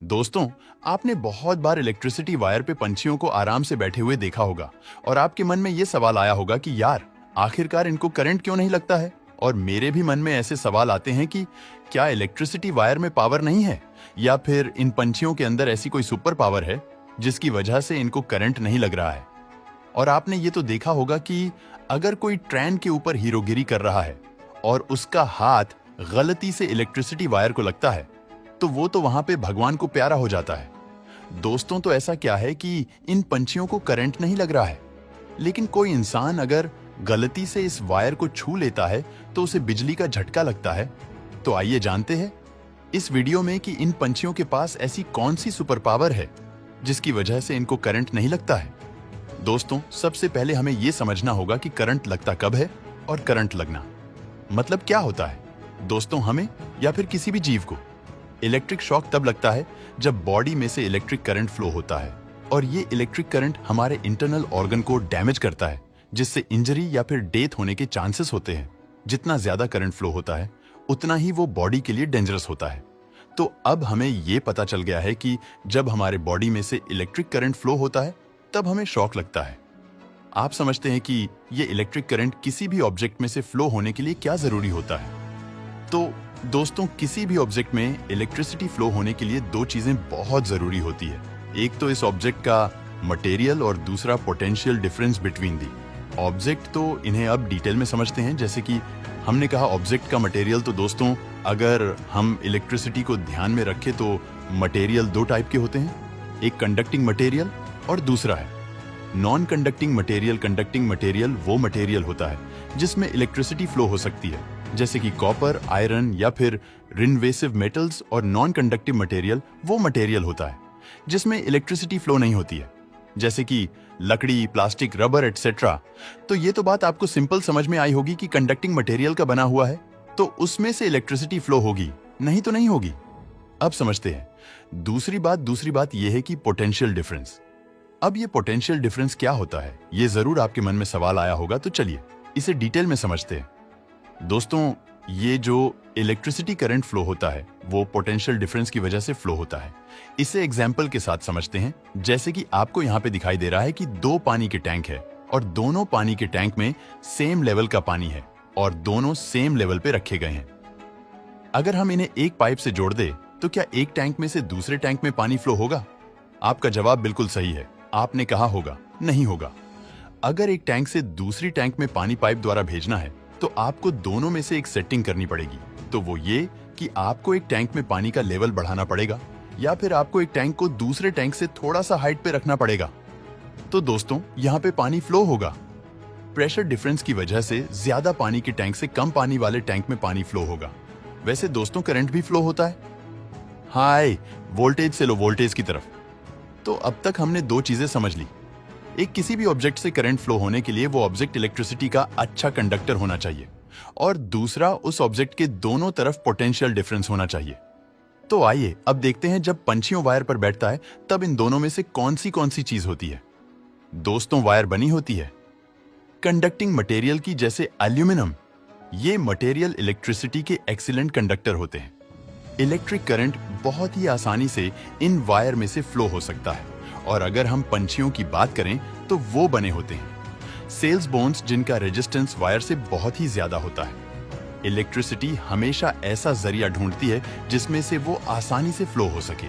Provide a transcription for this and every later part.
दोस्तों, आपने बहुत बार इलेक्ट्रिसिटी वायर पे पंछियों को आराम से बैठे हुए देखा होगा और आपके मन में ये सवाल आया होगा कि यार, आखिरकार इनको करंट क्यों नहीं लगता है। और मेरे भी मन में ऐसे सवाल आते हैं कि क्या इलेक्ट्रिसिटी वायर में पावर नहीं है, या फिर इन पंछियों के अंदर ऐसी कोई सुपर पावर है जिसकी वजह से इनको करंट नहीं लग रहा है। और आपने ये तो देखा होगा कि अगर कोई ट्रेन के ऊपर हीरोगिरी कर रहा है और उसका हाथ गलती से इलेक्ट्रिसिटी वायर को लगता है, तो वो तो वहां पे भगवान को प्यारा हो जाता है। दोस्तों, तो ऐसा क्या है कि इन पंछियों को करंट नहीं लग रहा है, लेकिन कोई इंसान अगर गलती से इस वायर को छू लेता है तो उसे बिजली का झटका लगता है। तो आइए जानते हैं इस वीडियो में कि इन पंछियों के पास ऐसी कौन सी सुपर पावर है जिसकी वजह से इनको करंट नहीं लगता है। दोस्तों, सबसे पहले हमें यह समझना होगा कि करंट लगता कब है और करंट लगना मतलब क्या होता है। दोस्तों, हमें या फिर किसी भी जीव को इलेक्ट्रिक शॉक तब लगता है जब बॉडी में से इलेक्ट्रिक करंट फ्लो होता है, और ये इलेक्ट्रिक करंट हमारे इंटरनल ऑर्गन को डैमेज करता है, जिससे इंजरी या फिर डेथ होने के चांसेस होते हैं। जितना ज्यादा करंट फ्लो होता है उतना ही वो बॉडी के लिए डेंजरस होता है। तो अब हमें ये पता चल गया है कि जब हमारे बॉडी में से इलेक्ट्रिक करंट फ्लो होता है तब हमें शॉक लगता है। आप समझते हैं कि ये इलेक्ट्रिक करंट किसी भी ऑब्जेक्ट में से फ्लो होने के लिए क्या जरूरी होता है। तो दोस्तों, किसी भी ऑब्जेक्ट में इलेक्ट्रिसिटी फ्लो होने के लिए दो चीजें बहुत जरूरी होती है। एक तो इस ऑब्जेक्ट का मटेरियल और दूसरा potential difference between the object. तो इन्हें अब डिटेल में समझते हैं। जैसे कि हमने कहा ऑब्जेक्ट का मटेरियल, तो दोस्तों अगर हम इलेक्ट्रिसिटी को ध्यान में रखें तो मटेरियल दो टाइप के होते हैं, एक कंडक्टिंग मटेरियल और दूसरा है non conducting material. Conducting material वो मटेरियल होता है जिसमें इलेक्ट्रिसिटी फ्लो हो सकती है, जैसे कि कॉपर, आयरन या फिर रिनवेसिव मेटल्स। और नॉन कंडक्टिव मटेरियल वो मटेरियल होता है जिसमें इलेक्ट्रिसिटी फ्लो नहीं होती है, जैसे कि लकड़ी, प्लास्टिक, रबर एटसेट्रा। तो ये तो बात आपको सिंपल समझ में आई होगी कि कंडक्टिंग मटेरियल का बना हुआ है तो उसमें से इलेक्ट्रिसिटी फ्लो होगी, नहीं तो नहीं होगी। अब समझते हैं दूसरी बात यह है कि पोटेंशियल डिफरेंस। अब ये पोटेंशियल डिफरेंस क्या होता है, ये जरूर आपके मन में सवाल आया होगा। तो चलिए इसे डिटेल में समझते हैं। दोस्तों, ये जो इलेक्ट्रिसिटी करंट फ्लो होता है वो पोटेंशियल डिफरेंस की वजह से फ्लो होता है। इसे एग्जाम्पल के साथ समझते हैं। जैसे कि आपको यहाँ पे दिखाई दे रहा है कि दो पानी के टैंक है और दोनों पानी के टैंक में सेम लेवल का पानी है और दोनों सेम लेवल पे रखे गए हैं। अगर हम इन्हें एक पाइप से जोड़ दे तो क्या एक टैंक में से दूसरे टैंक में पानी फ्लो होगा? आपका जवाब बिल्कुल सही है, आपने कहा होगा नहीं होगा। अगर एक टैंक से दूसरी टैंक में पानी पाइप द्वारा भेजना है तो आपको दोनों में से एक सेटिंग करनी पड़ेगी। तो वो ये कि आपको एक टैंक में पानी का लेवल बढ़ाना पड़ेगा या फिर आपको एक टैंक को दूसरे टैंक से थोड़ा सा हाइट पे रखना पड़ेगा। तो दोस्तों, यहाँ पे पानी फ्लो होगा। प्रेशर डिफरेंस की वजह से ज्यादा पानी के टैंक से कम पानी वाले टैंक में पानी फ्लो होगा। वैसे दोस्तों, करंट भी फ्लो होता है हाई वोल्टेज से लो वोल्टेज की तरफ। तो अब तक हमने दो चीजें समझ ली। एक, किसी भी ऑब्जेक्ट से करंट फ्लो होने के लिए वो ऑब्जेक्ट इलेक्ट्रिसिटी का अच्छा कंडक्टर होना चाहिए, और दूसरा, उस ऑब्जेक्ट के दोनों तरफ पोटेंशियल डिफरेंस होना चाहिए। तो आइए अब देखते हैं जब पंछियों वायर पर बैठता है तब इन दोनों में से कौन सी चीज होती है। दोस्तों, वायर बनी होती है कंडक्टिंग मटेरियल की, जैसे एल्यूमिनियम। ये मटेरियल इलेक्ट्रिसिटी के एक्सीलेंट कंडक्टर होते हैं। इलेक्ट्रिक करंट बहुत ही आसानी से इन वायर में से फ्लो हो सकता है। और अगर हम पंछियों की बात करें तो वो बने होते हैं सेल्स बोन्स, जिनका रेजिस्टेंस वायर से बहुत ही ज्यादा होता है। इलेक्ट्रिसिटी हमेशा ऐसा जरिया ढूंढती है जिसमें से वो आसानी से फ्लो हो सके।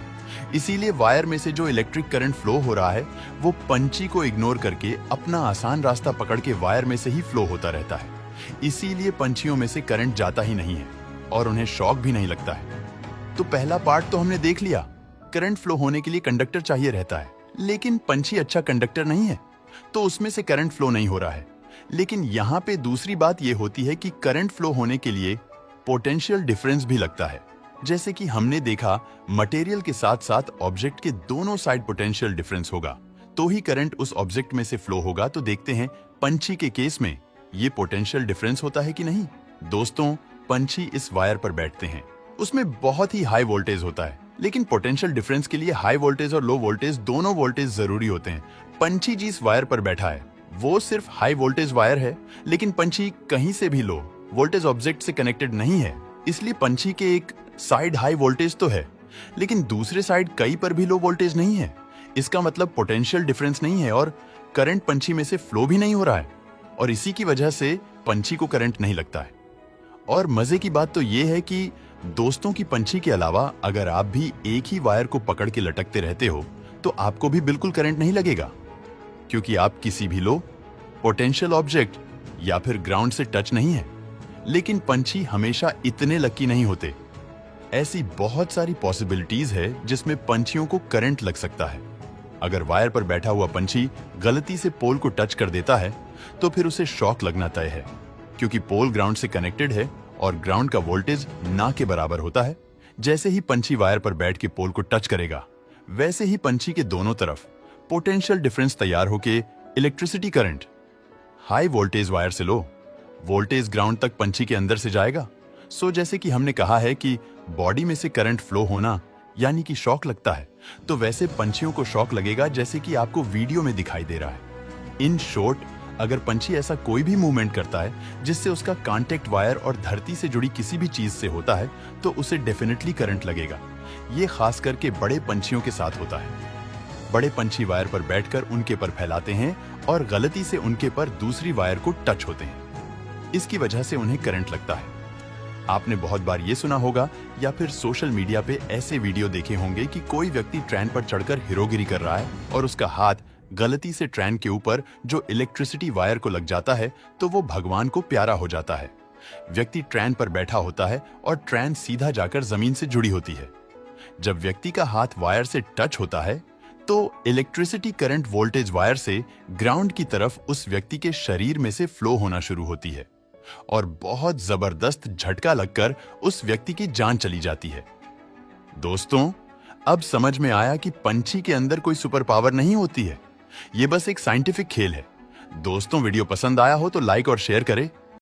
इसीलिए वायर में से जो इलेक्ट्रिक करंट फ्लो हो रहा है वो पंछी को इग्नोर करके अपना आसान रास्ता पकड़ के वायर में से ही फ्लो होता रहता है। इसीलिए पंछियों में से करंट जाता ही नहीं है और उन्हें शॉक भी नहीं लगता है। तो पहला पार्ट तो हमने देख लिया, करंट फ्लो होने के लिए कंडक्टर चाहिए रहता है, लेकिन पंछी अच्छा कंडक्टर नहीं है तो उसमें से करंट फ्लो नहीं हो रहा है। लेकिन यहाँ पे दूसरी बात ये होती है कि करंट फ्लो होने के लिए पोटेंशियल डिफरेंस भी लगता है। जैसे कि हमने देखा, मटेरियल के साथ साथ ऑब्जेक्ट के दोनों साइड पोटेंशियल डिफरेंस होगा तो ही करंट उस ऑब्जेक्ट में से फ्लो होगा। तो देखते हैं पंछी के केस में ये पोटेंशियल डिफरेंस होता है कि नहीं। दोस्तों, पंछी इस वायर पर बैठते हैं, उसमें बहुत ही हाई वोल्टेज होता है, लेकिन पोटेंशियल डिफरेंस के लिए हाई वोल्टेज और लो वोल्टेज दोनों वोल्टेज जरूरी होते हैं। पंछी जिस वायर पर बैठा है वो सिर्फ हाई वोल्टेज वायर है, लेकिन पंछी कहीं से भी लो वोल्टेज ऑब्जेक्ट से कनेक्टेड नहीं है। इसलिए पंछी के एक साइड हाई वोल्टेज तो है, लेकिन दूसरे साइड कई पर भी लो वोल्टेज नहीं है। इसका मतलब पोटेंशियल डिफरेंस नहीं है और करंट पंछी में से फ्लो भी नहीं हो रहा है, और इसी की वजह से पंछी को करंट नहीं लगता है। और मजे की बात तो यह है कि दोस्तों की पंछी के अलावा अगर आप भी एक ही वायर को पकड़ के लटकते रहते हो तो आपको भी बिल्कुल करंट नहीं लगेगा, क्योंकि आप किसी भी लो पोटेंशियल ऑब्जेक्ट या फिर ग्राउंड से टच नहीं है। लेकिन पंछी हमेशा इतने लकी नहीं होते। ऐसी बहुत सारी पॉसिबिलिटीज है जिसमें पंछियों को करंट लग सकता है। अगर वायर पर बैठा हुआ पंछी गलती से पोल को टच कर देता है तो फिर उसे शॉक लगना तय है, क्योंकि पोल ग्राउंड से कनेक्टेड है और ग्राउंड का वोल्टेज ना के बराबर होता है। जैसे ही पंछी वायर पर बैठ के पोल को टच करेगा, वैसे ही पंछी के दोनों तरफ पोटेंशियल डिफरेंस तैयार होके electricity current high voltage wire से लो वोल्टेज ग्राउंड तक पंछी के अंदर से जाएगा। सो जैसे कि हमने कहा है कि बॉडी में से करंट फ्लो होना यानी कि शॉक लगता है, तो वैसे पंछियों को शॉक लगेगा जैसे कि आपको वीडियो में दिखाई दे रहा है। इन शॉर्ट, अगर पंछी ऐसा कोई भी मूवमेंट करता है जिससे उसका कांटेक्ट वायर और धरती से जुड़ी किसी भी चीज से होता है तो उसे डेफिनेटली करंट लगेगा। ये खास करके बड़े पंछियों के साथ होता है। बड़े पंछी वायर पर बैठकर उनके पर फैलाते हैं और गलती से उनके पर दूसरी वायर को टच होते हैं। इसकी वजह से उन्हें करंट लगता है। आपने बहुत बार ये सुना होगा या फिर सोशल मीडिया पे ऐसे वीडियो देखे होंगे कि कोई व्यक्ति ट्रेन पर चढ़कर हीरोगिरी कर रहा है और उसका हाथ गलती से ट्रेन के ऊपर जो इलेक्ट्रिसिटी वायर को लग जाता है तो वो भगवान को प्यारा हो जाता है। व्यक्ति ट्रेन पर बैठा होता है और ट्रेन सीधा जाकर जमीन से जुड़ी होती है। जब व्यक्ति का हाथ वायर से टच होता है तो इलेक्ट्रिसिटी करंट वोल्टेज वायर से ग्राउंड की तरफ उस व्यक्ति के शरीर में से फ्लो होना शुरू होती है और बहुत जबरदस्त झटका लगकर उस व्यक्ति की जान चली जाती है। दोस्तों, अब समझ में आया कि पंछी के अंदर कोई सुपर पावर नहीं होती है। ये बस एक साइंटिफिक खेल है। दोस्तों, वीडियो पसंद आया हो तो लाइक और शेयर करें